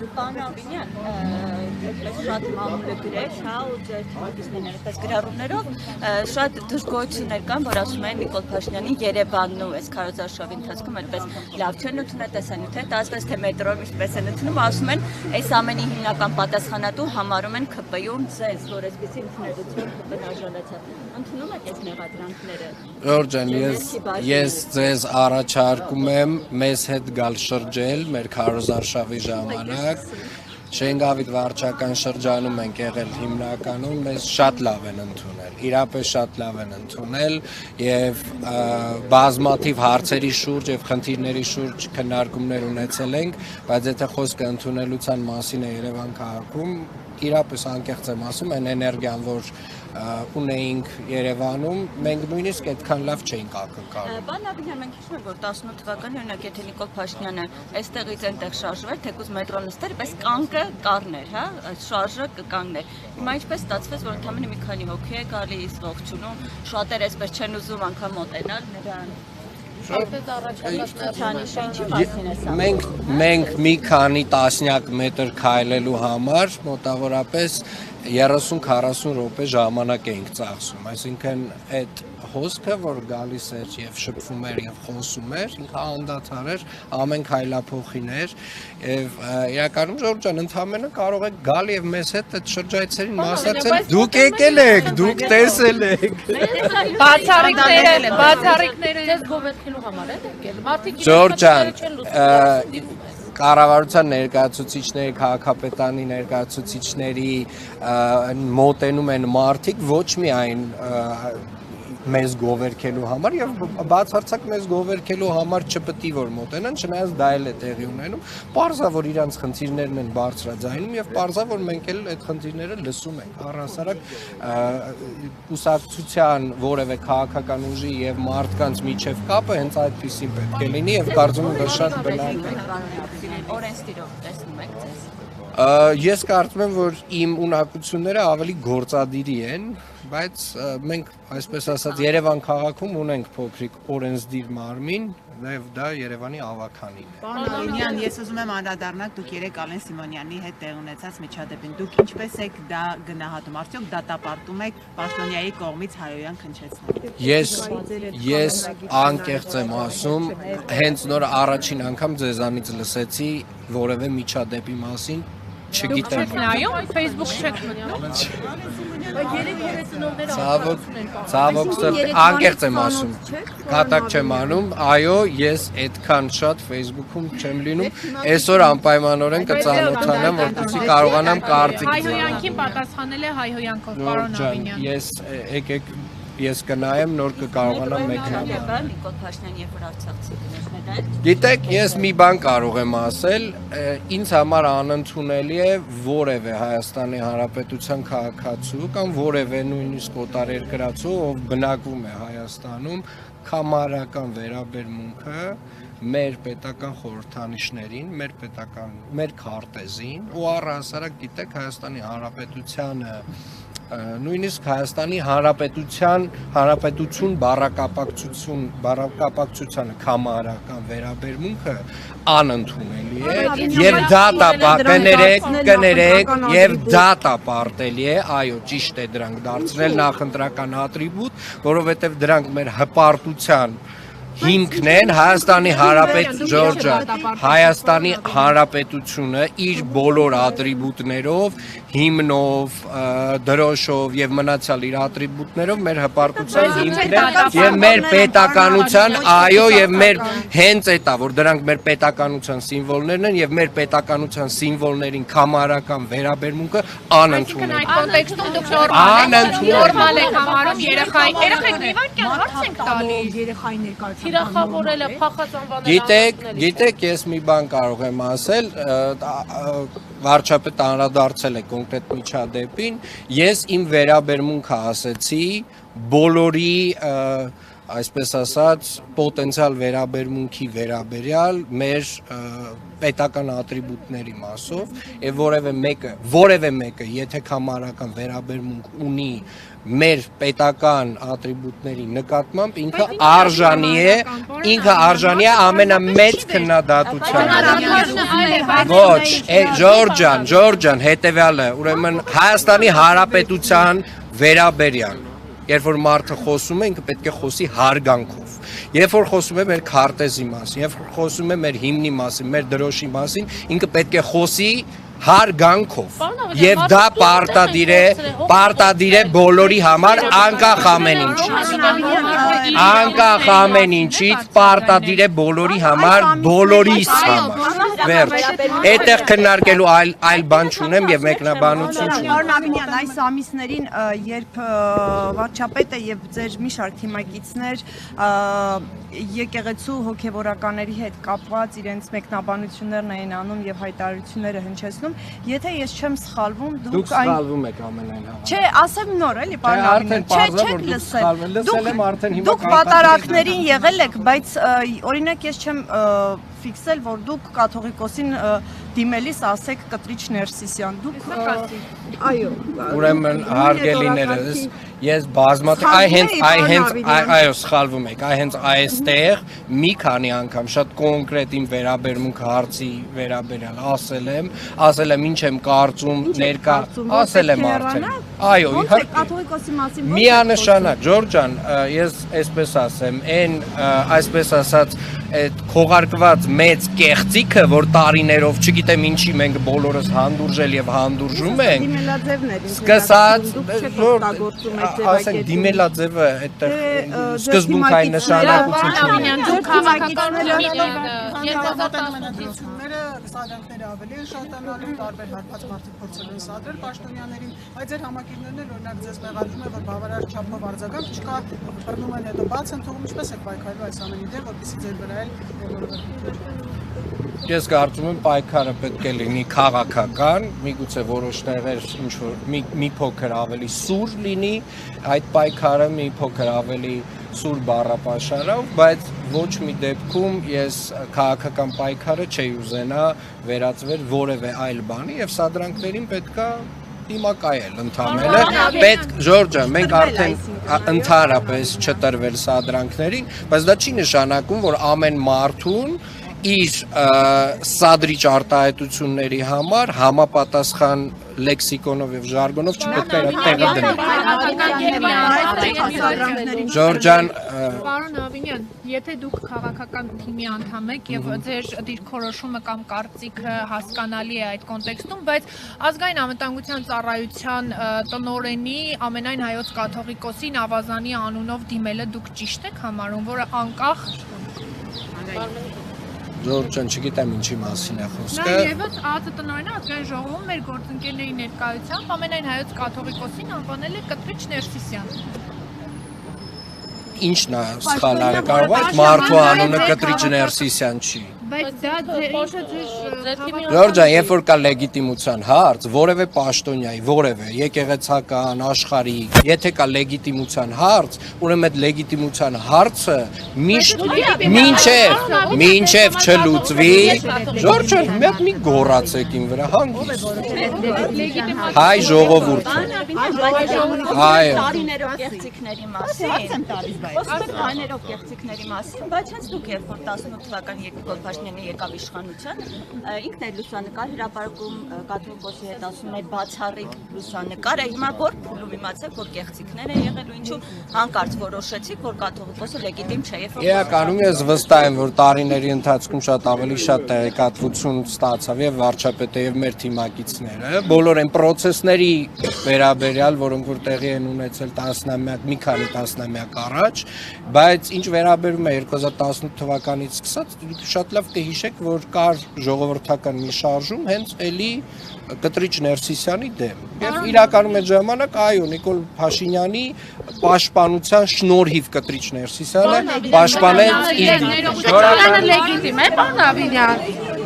Պարոն Աբինյան, այդպես շատ մամուլը գրեր, հա, ու ձեր թիմակիցներն այդպես գրառումներով շատ դժգոհություններ կան, որ ասում են Նիկոլ Փաշինյանի Երևանն ու այս քարոզարշավի ընթացքում այդպես լավ չեն ընդունել, տեսանյութ է տալիս, թե մետրոն ինչպես են ընդունում, ասում են, այս ամենի հիմնական պատասխանատու համարում են ՔՊ-ում ձեզ, որ այսպեսի ընդունելություն ԿՊ-ն արժանացավ։ Ընդունում եք այս մեղադրանքները։ Ժորժան, ես ձեզ առաջարկում եմ մեզ հետ գալ շրջել մեր քարոզարշավի ժամանակ Շենգավիթ վարչական շրջանում ենք եղել հիմնականում, մեզ շատ լավ են ընդունել, իրապես շատ լավ են ընդունել և բազմաթիվ հարցերի շուրջ և խնդիրների շուրջ քննարկումներ ունեցել ենք, բայց եթե խոսքը ընդունելության մասին է Երևան քաղաքում, իրապես անկեղծ եմ ասում, այն էներգիան, որ ունեինք Երևանում, մենք նույնիսկ այդքան լավ չէինք ակնկալում։ Պարոն Աբինյան, մենք հիշում ենք, որ 18 թվականի օրինակ եթե Նիկոլ Փաշինյանը այստեղից այնտեղ շարժվեր, թեկուզ մետրոն նստեր, պես կանգը կառներ, հա, շարժը կկանգներ։ Հիմա ինչպես ստացվեց, որ ընդամենը մի քանի հոգի է գալիս, ողջունում, շատեր այսպես չեն ուզում անգամ մոտենալ նրան։ Մենք մի քանի տասնյակ մետր քայլելու համար մոտավորապես 30-40 րոպե ժամանակ էինք ծախսում, այսինքն այդ հոսքը, որ գալիս էր և շփվում էր և խոսում էր, ինքը անդադար էր, ամեն քայլափոխին էր և իրականում Ժորժան, ընդամենը կարող եք գալ և մեզ հետ այդ շրջայցերին մասնակցել, դուք եկել եք, դուք տեսել եք։ Բացառիկները ձեզ գովերքելու համար են եկել, մարդիկ Ժորժան, կառավարության ներկայացուցիչների, քաղաքապետարանի ներկայացուցիչների մոտենում են մարդիկ ոչ միայն մեզ գովերքելու համար եւ բացարձակ մեզ գովերքելու համար չպետք է որ մոտենան, չնայած դա էլ է տեղի ունենում, պարզա որ իրանց խնդիրներն են բարձրաձայնում եւ պարզա որ մենք էլ այդ խնդիրները լսում ենք։ Առհասարակ կուսակցության որևէ քաղաքական ուժի եւ մարդկանց միջև կապը հենց այդպեսին պետք է լինի եւ կարծում եմ դա շատ բնավ է։ Օրենսդիրով տեսնում եք ձեզ։ Ես կարծում եմ, որ իմ ունակությունները ավելի գործադիրի են, բայց մենք, այսպես ասած, Երևան քաղաքում ունենք փոքրիկ օրենսդիր մարմին, նաև դա Երևանի ավականին է։ Պարոն Աբինյան, ես ուզում եմ անդրադառնալ, դուք երեկ Ալեն Սիմոնյանի հետ տեղ ունեցած միջադեպին, դուք ինչպես եք դա գնահատում, արդյոք դատապարտում եք Պաշտոնյայի կողմից հայոյան քննեցնելը։ Ես անկեղծ եմ ասում, հենց նոր առաջին անգամ ձեզանից լսեցի որևէ միջադեպի մասին, չգիտեմ։ նայում, Facebook չեք մտնում։ Ցավոք սրտի անկեղծ եմ ասում, կատակ չեմ անում, այո, ես այդքան շատ Facebook-ում չեմ լինում, այսօր անպայմանորեն կծանոթանամ, որպեսզի կարողանամ կարծիք ձեռնարկել։ Հայհոյանքին պատասխանել է հայհոյանքով, պարոն Աբինյան։ Եկեք ես կնայեմ, նոր կկարողանամ մեկնաբանել։ Նիկոլ Փաշինյան երբ որ Արցախցի գնացներ այդ։ Գիտեք, ես մի բան կարող եմ ասել, ինձ համար անընդունելի է որևէ Հայաստանի Հանրապետության քաղաքացու կամ որևէ նույնիսկ օտարերկրացու, ով բնակվում է Հայաստանում, կամարական վերաբերմունքը մեր պետական խորհրդանիշներին, մեր քարտեզին ու առհասարակ գիտեք Հայաստանի Հանրապետությանը նույնիսկ Հայաստանի Հանրապետություն բառակապակցությանը կամարական վերաբերմունքը անընդունելի է եւ դատապարտելի է, այո, ճիշտ է դրանք դարձնել նախընտրական ատրիբուտ, որովհետեւ դրանք մեր հպարտության հիմքն են Հայաստանի Հանրապետությունը իր բոլոր ատրիբուտներով, հիմնով, դրոշով եւ մնացյալ իր ատրիբուտներով մեր հպարտության հիմքն է եւ մեր պետականության, այո, եւ մեր հենց էտա, որ դրանք մեր պետականության սիմվոլներն են եւ մեր պետականության սիմվոլներին կամարական վերաբերմունքը անընդունելի է։ Այդ կոնտեքստում դուք նորմալ եք համարում երեխայինք իվարկյան հարց ենք տալի երեխայի ներկայացում թիրախավորելը, փախած անվանել։ Գիտեք, ես մի բան կարող եմ ասել, վարչապետը անդրադարձել է կոնկրետ միջադեպին, ես իմ վերաբերմունքը ասեցի բոլորի այսպես ասած, պոտենցիալ վերաբերմունքի վերաբերյալ մեր պետական ատրիբուտների մասով եւ որևէ մեկը, եթե կամարական վերաբերմունք ունի մեր պետական ատրիբուտների նկատմամբ ինքը արժանի է ամենամեծ քննադատության։ Ոչ, Ջորջան, հետեւյալը, ուրեմն Հայաստանի Հանրապետության վերաբերյալ երբ որ մարդը խոսում է, ինքը պետք է խոսի հարգանքով։ Երբ որ խոսում է մեր քարտեզի մասին, երբ որ խոսում է մեր հիմնի մասին, մեր դրոշի մասին, ինքը պետք է խոսի հարգանքով։ Եվ դա պարտադիր է բոլորի համար, անկախ ամեն ինչից պարտադիր է բոլորի համար, բոլորիս համար։ Վերջ։ Այդտեղ քննարկելու այլ բան չունեմ եւ մեկնաբանություն չունեմ։ Պարոն Ավինյան, այս ամիսներին, երբ վարչապետը եւ ձեր մի շարք թիմակիցներ եկեղեցու հոգեվորականների հետ կապված իրենց մեկնաբանություններն էին անում եւ հայտարարությունները հնչեցնում, եթե ես չեմ սխալվում, դուք սխալվում եք ամենայն հավանաբար։ Չէ, ասեմ նոր էլի, պարոն Ավինյան, չեք լսել։ Դուք պատարակներին եղել եք, բայց օրինակ ես չեմ ֆիքսել, որ դուք կաթողիկոսին դիմելիս ասեք Կտրիչ Ներսիսյան, դուք այո, ուրեմն հարգելիներս, ես բազմաթիվ այո սխալվում եք, հենց այստեղ մի քանի անգամ շատ կոնկրետ իմ վերաբերմունք հարցի վերաբերյալ ասել եմ ինչ եմ կարծում ներկա, ասել եմ արդեն, այո իհարկե, կաթողիկոսի մասին միանշանակ, Ջորջան, ես այսպես ասեմ, այսպես ասած այդ քողարկված մեծ կեղծիքը, որ տարիներով չգիտեմ ինչի մենք բոլորս հանդուրժել եւ հանդուրժում ենք, սկսած ասենք դիմելաձևը այդտեղ սկզբունքային նշանակություն չունի։ Դուք սադրանքները ավելի են շատանալու, տարբեր հարբած մարդիկ փորձել են սադրել պաշտոնյաներին, բայց ձեր համակիրներն էլ օրինակ ձեզ մեղադրում են, որ բավարար չափով արձագանք չկա, բռնում են հետո բաց են թողում, ինչպես եք պայքարելու այս ամենի դեմ, որպեսզի ձեր վրա Ես կարծում եմ պայքարը պետք է լինի քաղաքական, միգուցե որոշ տեղեր ինչ-որ մի փոքր ավելի սուր լինի, այդ պայքարը մի փոքր ավելի սուր բառապաշարով, բայց ոչ մի դեպքում ես քաղաքական պայքարը չէի ուզենա վերածվել որևէ այլ բանի եւ սադրանքներին պետքա դիմակայել ընդամենը պետք Ջորջան մենք արդեն ընդհանրապես չտրվել սադրանքներին, բայց դա չի նշանակում, որ ամեն մարդուն իր սադրիչ արտահայտությունների համար համապատասխան լեքսիկոնով եւ ժարգոնով չպետք է տեղը դնել։ Ջորջան, Պարոն Ավինյան, եթե դուք քաղաքական թիմի անդամ եք եւ ձեր դիրքորոշումը կամ կարծիքը հասկանալի է այդ կոնտեքստում, բայց ազգային անվտանգության ծառայության տնօրենի ամենայն հայոց կաթողիկոսին ավազանի անունով դիմելը դուք ճիշտ եք համարում, որը անկախ Ջորջան, չգիտեմ ինչի մասին է խոսքը։ Եվս ԱԾ տնօրենը ազգային ժողովում մեր գործընկերների ներկայությամբ ամենայն հայոց կաթողիկոսին անվանել է Կտրիչ Ներսիսյան։ Ինչն է սխալ արել, կարող է մարդու անունը Կտրիչ Ներսիսյան չի։ Բայց դա Ջորջան, երբ որ կա լեգիտիմության հարց, որևէ պաշտոնյայի, որևէ եկեղեցական, աշխարհիկ, եթե կա լեգիտիմության հարց, ուրեմն այդ լեգիտիմության հարցը միշտ մինչև չլուծվի, Ջորջան, մի հատ մի գոռացեք իմ վրա հանգիստ։ Հայ ժողովուրդը։ Այո։ Տարիներով կեղծիքների մասին։ Տարիներով կեղծիքների մասին, բայց հենց դուք երբ որ 18 թվականի Երգոտ Փաշինյանը եկավ իշխանության, ինքն է լուսանկար հրապարակում կաթողիկոսի հետ ասում է բացառիկ լուսանկար, հիմա որ փուլում իմացեք, որ կեղծիքներ են եղել ու ինչու հանկարծ որոշեցիք, որ կաթողիկոսը լեգիտիմ չէ եւ Իրականում ես վստահ եմ, որ տարիների ընթացքում ավելի շատ տեղեկատվություն ստացավ եւ վարչապետը եւ մեր թիմակիցները, բոլոր այն պրոցեսների վերաբերյալ, որոնք որ տեղի են ունեցել մի քանի տասնամյակ առաջ, բայց ինչ վերաբերում է 2018 թվականից սկսած, դուք շատ լավ կհիշեք, որ կար ժողովրդական մի շարժում հենց էլի Կտրիչ Ներսիսյանի դեմ։ Եվ իրականում այդ ժամանակ այո Նիկոլ Փաշինյանի պաշտպանության շնորհիվ Կտրիչ Ներսիսյանը պաշտպանեց իր դիրքը։ լեգիտիմ է, պարոն Ավինյան։